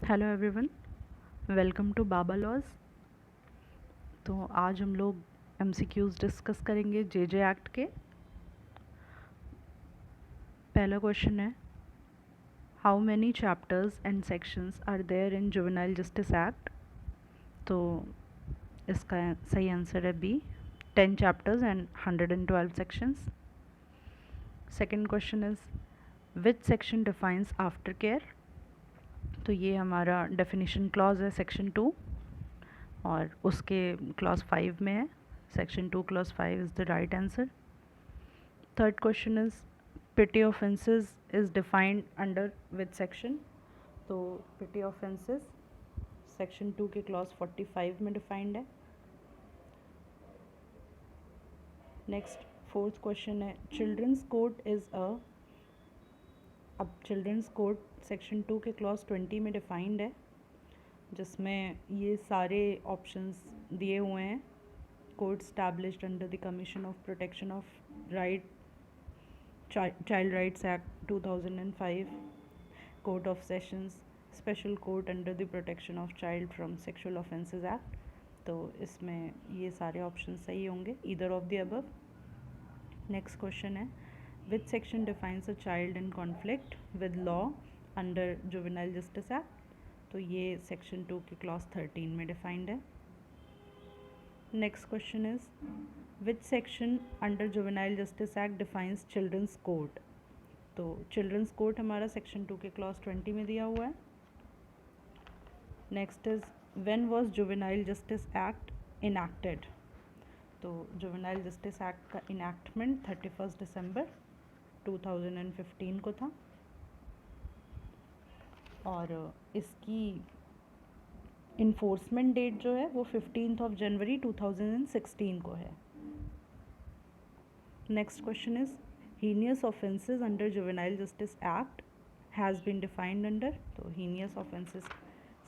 Hello everyone, welcome to Baba laws. तो आज हम लोग एमसीक्यूज़ डिस्कस करेंगे जेजे एक्ट के। पहला क्वेश्चन है, how many chapters and sections are there in juvenile justice act. तो इसका सही आंसर है B, 10 chapters and 112 sections. Second question is, which section defines after care. तो ये हमारा डेफिनेशन क्लॉज है सेक्शन 2 और उसके क्लॉज 5 में है। Section 2 clause 5 is the right answer. Third question is, petty offences is defined under which section। तो petty offences section 2 के क्लॉज 45 में डिफाइंड है। नेक्स्ट फोर्थ क्वेश्चन है, चिल्ड्रंस कोड इज़ अ। अब चिल्ड्रंस कोड सेक्शन 2 के clause 20 में defined है, जिसमें ये सारे ऑप्शंस दिए हुए हैं। Code established under the commission of protection of right, Child Rights Act 2005, Court of Sessions, Special Court under the Protection of Child from Sexual Offences Act। तो इसमें ये सारे ऑप्शन सही होंगे, either of the above। Next question है, which section defines a child in conflict with law under Juvenile Justice Act। तो ये section 2 के क्लॉज 13 में डिफाइंड है। Next question is, which section under juvenile justice act defines children's court. तो children's court हमारा section 2 के clause 20 में दिया हुआ है। Next is, when was juvenile justice act enacted. तो जुवेनाइल जस्टिस एक्ट का इनैक्टमेंट 31 दिसंबर 2015 को था और इसकी इन्फोर्समेंट डेट जो है वो 15 जनवरी 2016 को है। Next question is, heinous offences under juvenile justice act has been defined under. तो हीनियस ऑफेंसेस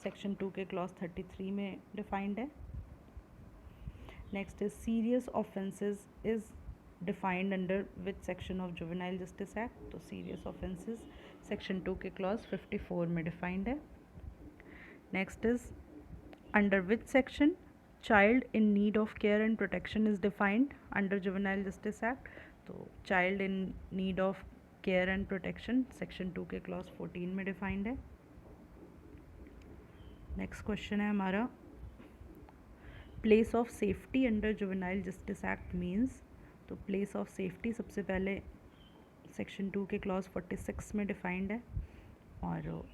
सेक्शन 2 के क्लॉज 33 में डिफाइंड है। Next is, serious offences is defined under which section of juvenile justice act. तो serious offences section 2 के clause 54 में defined है। Next is, under which section child in need of care and protection is defined under Juvenile Justice Act। तो child in need of care and protection section 2 के clause 14 में defined है। Next question है हमारा, place of safety under juvenile justice act means. तो place of safety सबसे पहले section 2 के क्लॉज 46 में डिफाइंड है और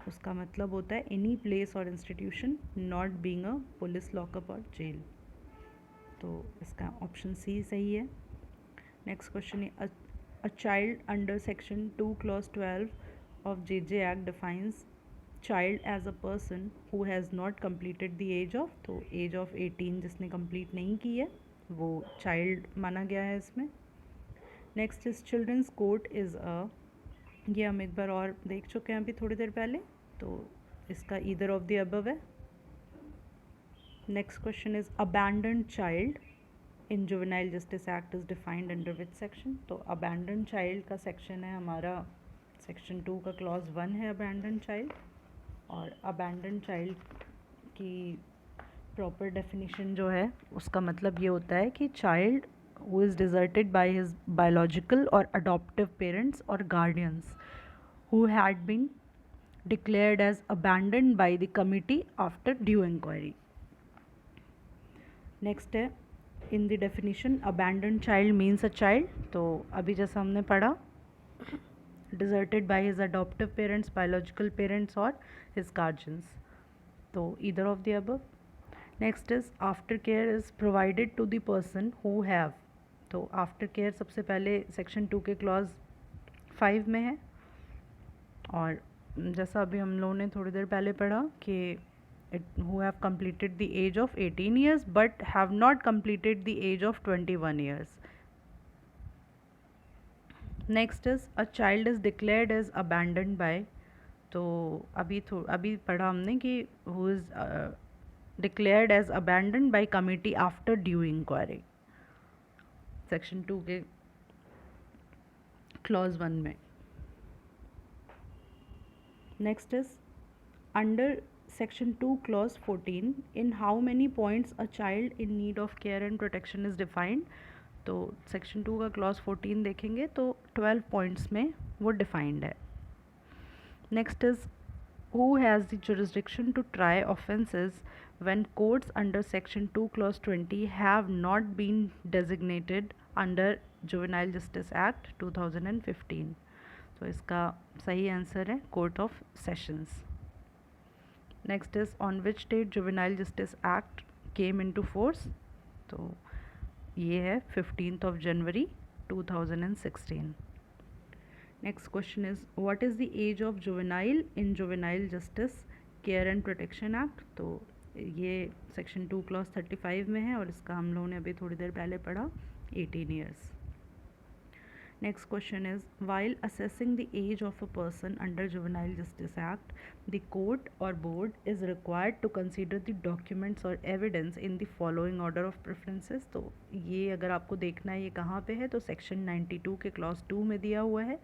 उसका मतलब होता है any place or institution not being a police lockup or jail. तो इसका ऑप्शन सी सही है। नेक्स्ट क्वेश्चन है, a child under section 2 clause 12 of JJ act defines child as a person who has not completed the age of. तो age of 18 जिसने complete नहीं की है वो चाइल्ड माना गया है इसमें। Next is, children's court is a. ये हम एक बार और देख चुके हैं अभी थोड़ी देर पहले, तो इसका ईदर ऑफ द अबव है। Next question is, abandoned child in juvenile justice act is defined under which section. तो अबैंडन्ड चाइल्ड का सेक्शन है हमारा सेक्शन 2 का क्लॉज 1 है अबैंडन्ड चाइल्ड। और अबैंडन्ड चाइल्ड की प्रॉपर डेफिनेशन जो है उसका मतलब ये होता है कि child who is deserted by his biological or adoptive parents or guardians who had been declared as abandoned by the committee after due inquiry। Next है, in the definition abandoned child means a child। तो अभी जैसा हमने पढ़ा, deserted by his adoptive parents, biological parents or his guardians। तो either of the above। Next is, after care is provided to the person who have. तो after care सबसे पहले section 2 के क्लॉज 5 में है और जैसा अभी हम लोगों ने थोड़ी देर पहले पढ़ा कि who have completed the age of 18 years but have not completed the age of 21 years। Next is, a child is declared as abandoned by. तो अभी पढ़ा हमने कि who is declared as abandoned by committee after due inquiry section 2 के clause 1 में। नेक्स्ट is, Under section 2 clause 14, in how many points a child in need of care and protection is defined? तो section 2 का clause 14 देखेंगे तो 12 points में वो defined है. Next is who has the jurisdiction to try offences when courts under section 2 clause 20 have not been designated under juvenile justice act 2015. तो इसका सही आंसर है court of sessions. Next is on which date juvenile justice act came into force? तो ये है 15 जनवरी 2016. Next question is what is the age of juvenile in Juvenile Justice Care and Protection Act? तो ये section 2 clause 35 में है और इसका हम लोगों ने अभी थोड़ी देर पहले पढ़ा 18 years. Next question is while assessing the age of a person under Juvenile Justice Act, the court or board is required to consider the documents or evidence in the following order of preferences. तो ये अगर आपको देखना है ये कहाँ पे है तो सेक्शन 92 के क्लॉज 2 में दिया हुआ है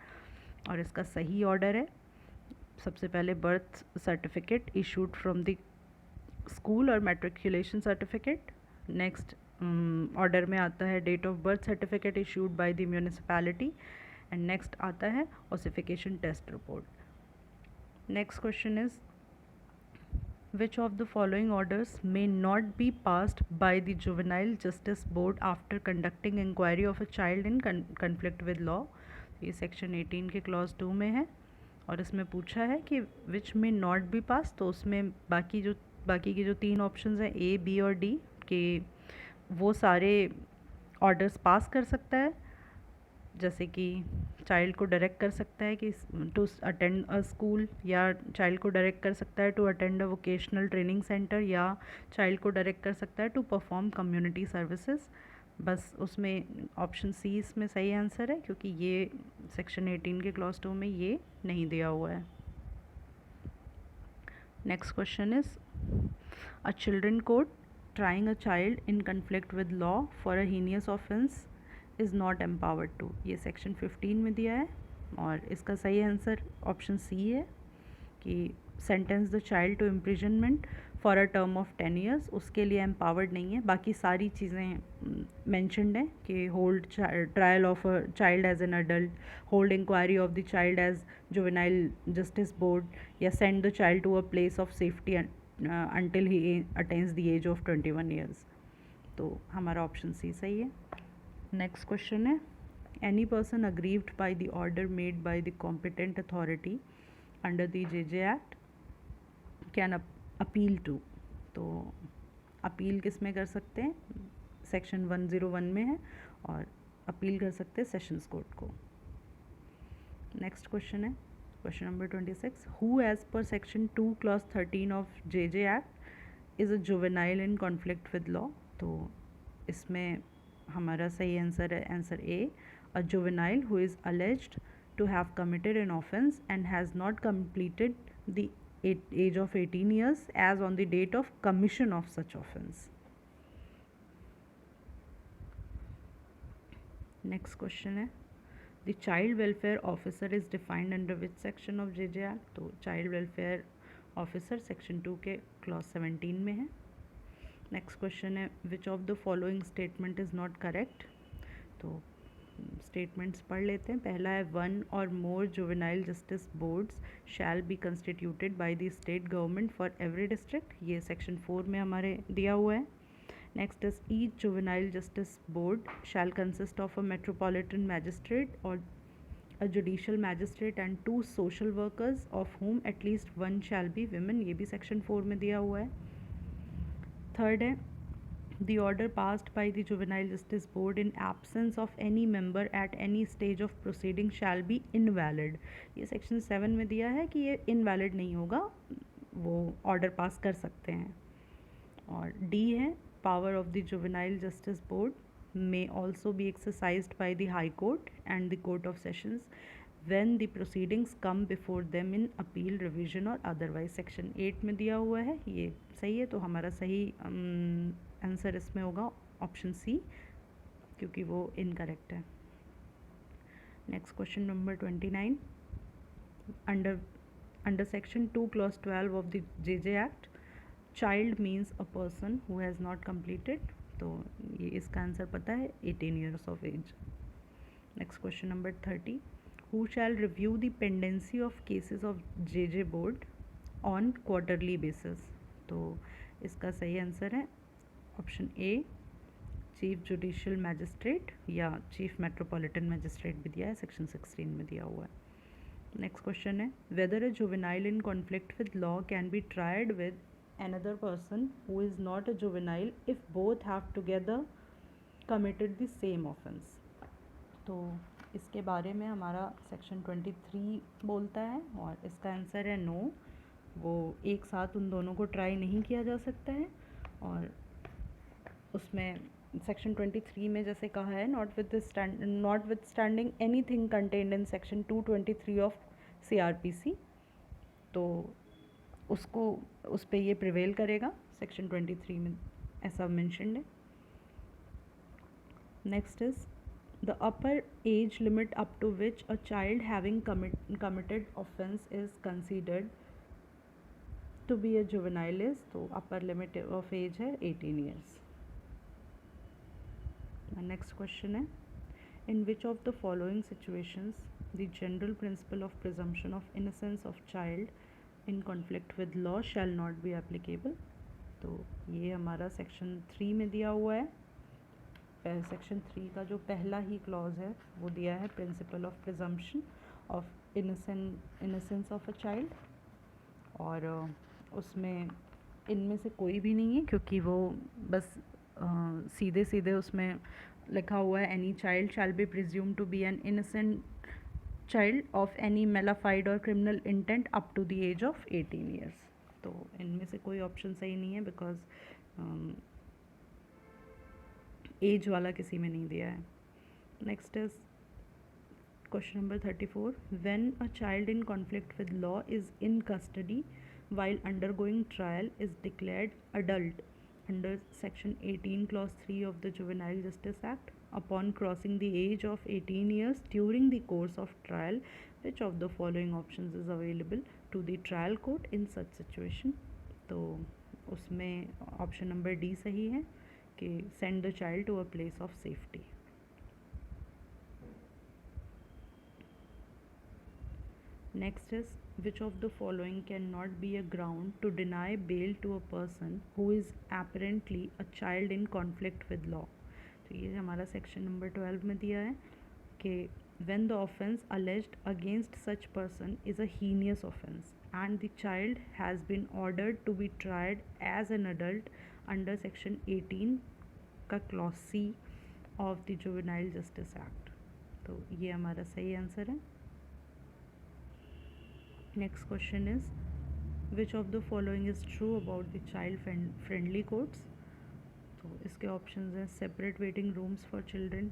और इसका सही ऑर्डर है. सबसे पहले birth certificate issued from the school or matriculation certificate. Next order में आता है date of birth certificate issued by the municipality and next आता है ossification test report. Next question is which of the following orders may not be passed by the Juvenile Justice Board after conducting inquiry of a child in conflict with law? ये section 18 के clause 2 में है और इसमें पूछा है कि विच में नॉट बी पास. तो उसमें बाकी के जो 3 ऑप्शंस हैं ए बी और डी के वो सारे ऑर्डर्स पास कर सकता है. जैसे कि चाइल्ड को डायरेक्ट कर सकता है कि टू अटेंड अ स्कूल, या चाइल्ड को डायरेक्ट कर सकता है to attend a vocational training centre, या चाइल्ड को डायरेक्ट कर सकता है टू परफॉर्म कम्युनिटी सर्विसेज. बस उसमें ऑप्शन सी इसमें सही आंसर है क्योंकि ये सेक्शन 18 के क्लॉज 2 में ये नहीं दिया हुआ है. Next question is a children court trying a child in conflict with law for a heinous offence is not empowered to. ये सेक्शन 15 में दिया है और इसका सही आंसर ऑप्शन सी है कि sentence the child to imprisonment for a term of 10 years. उसके लिए एम्पावर्ड नहीं है. बाकी सारी चीज़ें मैंशनड हैं कि hold trial of a child as an adult, hold inquiry of the child as juvenile justice board, या send the child to a place of safety until he attains the age of 21 years. तो हमारा option C सही है. Next question है any person aggrieved by the order made by the competent authority under the JJ act can appeal to. तो appeal किस में कर सकते हैं? सेक्शन 101 में है और अपील कर सकते हैं सेशंस कोर्ट को. नेक्स्ट क्वेश्चन है question number 26 who as per section 2 clause 13 of JJ act is a juvenile in conflict with law. तो इसमें हमारा सही आंसर है answer A, a juvenile who is alleged to have committed an offence and has not completed the age of 18 years as on the date of commission of such offence. Next question है the child welfare officer is defined under which section of JJ Act? तो child welfare officer section 2 के clause 17 में है. Next question है which of the following statement is not correct? तो statements पढ़ लेते हैं. पहला है 1 or more juvenile justice boards shall be constituted by the state government for every district. ये सेक्शन 4 में हमारे दिया हुआ है. Next is each juvenile justice board shall consist of a metropolitan magistrate or a judicial magistrate and 2 social workers of whom at least 1 shall be women. ये भी section 4 में दिया हुआ है. थर्ड है the order passed by the Juvenile Justice Board in absence of any member at any stage of proceeding shall be invalid. ये section 7 में दिया है कि ये invalid नहीं होगा, वो ऑर्डर पास कर सकते हैं. और डी है power of the Juvenile Justice Board may also be exercised by the High Court and the Court of Sessions when the proceedings come before them in appeal, revision or otherwise. Section 8 में दिया हुआ है, ये सही है. तो हमारा सही आंसर इसमें होगा ऑप्शन सी क्योंकि वो इनकरेक्ट है. Next question number 29 under section 2 clause 12 of the JJ act child means a person who has not completed, तो ये इसका आंसर पता है 18 years of age. Next question number 30. Who shall review the pendency of cases of JJ board on quarterly basis? तो इसका सही answer है option A, chief judicial magistrate या चीफ मेट्रोपॉलिटन मैजिस्ट्रेट भी दिया है, सेक्शन 16 में दिया हुआ है. नेक्स्ट क्वेश्चन है weather a juvenile in conflict with law can be tried with another person who is not a juvenile if both have together committed the same offense. तो इसके बारे में हमारा सेक्शन 23 बोलता है और इसका आंसर है नो, वो एक साथ उन दोनों को ट्राई नहीं किया जा सकता है. और उसमें सेक्शन 23 में जैसे कहा है not with standing any thing contained in section 223 of CRPC, तो उसको उस पर ये प्रिवेल करेगा. सेक्शन 23 में ऐसा मेंशन्ड है. Next is the upper age limit up to which a child having committed offence is considered to be a juvenile is, तो अपर लिमिट ऑफ एज है 18 years. नेक्स्ट क्वेश्चन है in which of the following situations the general principle of presumption of innocence of child in conflict with law shall not be applicable, तो ये हमारा section 3 में दिया हुआ है. Section 3 का जो पहला ही क्लॉज है वो दिया है principal of presumption of innocence of a child, और उसमें इनमें से कोई भी नहीं है क्योंकि वो बस सीधे सीधे उसमें लिखा हुआ है any child shall be presume to be an innocent child of any malified or criminal intent up to the age of 18 years. तो इनमें से कोई ऑप्शन सही नहीं है बिकॉज एज वाला किसी में नहीं दिया है. Next is question number 34. When a child in conflict with law is in custody while undergoing trial is declared adult under section 18 clause 3 of the Juvenile Justice Act upon crossing the age of 18 years during the course of trial, which of the following options is available to the trial court in such situation? तो उसमें option number D सही है कि send the child to a place of safety. Next is which of the following cannot be a ground to deny bail to a person who is apparently a child in conflict with law? तो ये हमारा section number 12 में दिया है कि when the offence alleged against such person is a heinous offence and the child has been ordered to be tried as an adult under section 18 का clause C of the Juvenile Justice Act. तो ये हमारा सही answer है. Next question is which of the following is true about the child friendly courts? तो इसके options हैं separate waiting rooms for children,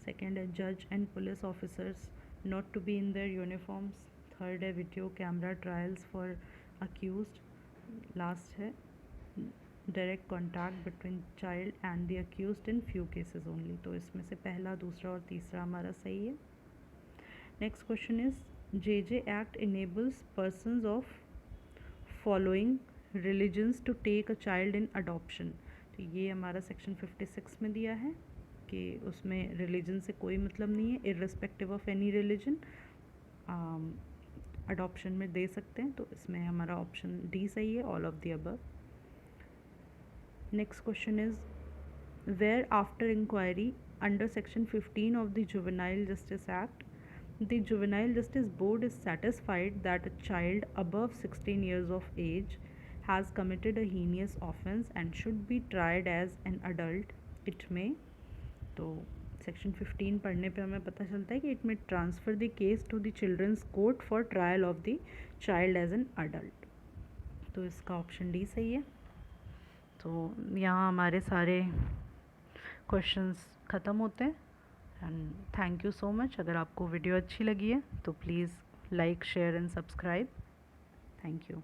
second है जज and police officers not to be in their uniforms, third है video camera trials for accused, last है direct contact between child and the accused in few cases only. तो इसमें से पहला, दूसरा और तीसरा हमारा सही है. Next question is JJ Act enables persons of following religions to take a child in adoption. तो ये हमारा सेक्शन 56 में दिया है कि उसमें रिलीजन से कोई मतलब नहीं है, irrespective of any religion adoption में दे सकते हैं. तो इसमें हमारा ऑप्शन डी सही है, all of the above. Next question is where after inquiry under section 15 of the juvenile justice act the Juvenile Justice Board is satisfied that a child above 16 years of age has committed a heinous offence and should be tried as an adult, it may. तो section 15 पढ़ने पे हमें पता चलता है कि it may transfer the case to the children's court for trial of the child as an adult. तो इसका ऑप्शन डी सही है. तो यहाँ हमारे सारे क्वेश्चंस ख़त्म होते हैं. And thank you so much. अगर आपको वीडियो अच्छी लगी है तो please like, share and subscribe. Thank you.